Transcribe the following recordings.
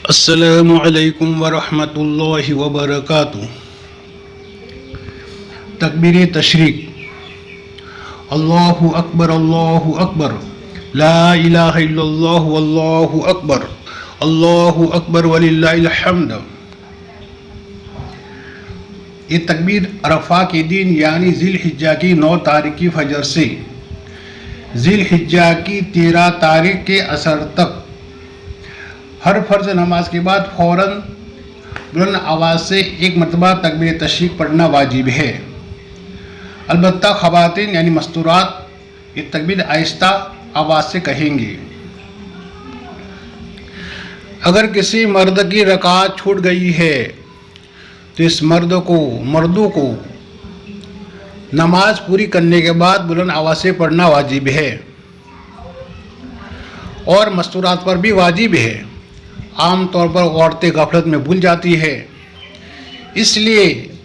السلام علیکم ورحمۃ اللہ وبرکاتہ۔ تکبیر تشریق۔ اللہ اکبر لا الہ الا اللہ اللہ اکبر وللہ الحمد۔ یہ تکبیر عرفہ کے دن یعنی ذی الحجہ کی 9 تاریخ کی فجر سے ذی الحجہ کی 13 تاریخ کے عصر تک ہر فرض نماز کے بعد فوراً بلند آواز سے ایک مرتبہ تکبیر تشریق پڑھنا واجب ہے۔ البتہ خواتین یعنی مستورات یہ تکبیر آہستہ آواز سے کہیں گے۔ اگر کسی مرد کی رکعت چھوٹ گئی ہے تو اس مردوں کو نماز پوری کرنے کے بعد بلند آواز سے پڑھنا واجب ہے، اور مستورات پر بھی واجب ہے۔ عام طور پر عورتیں غفلت میں بھول جاتی ہے، اس لیے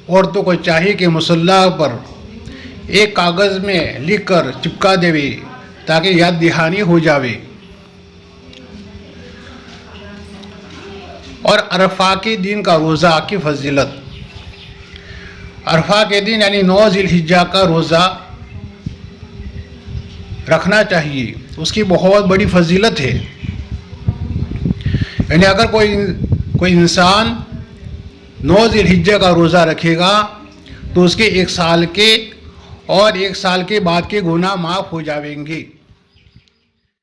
عورتوں کو چاہیے کہ مصلی پر ایک کاغذ میں لکھ کر چپکا دے تاکہ یاد دہانی ہو جاوے۔ اور عرفہ کے دن کا روزہ کی فضیلت۔ عرفہ کے دن یعنی 9 ذی الحجہ کا روزہ رکھنا چاہیے، اس کی بہت بڑی فضیلت ہے۔ یعنی اگر کوئی انسان 9 ذی الحجہ کا روزہ رکھے گا تو اس کے 1 سال کے اور 1 سال کے بعد کے گناہ معاف ہو جائیں گے۔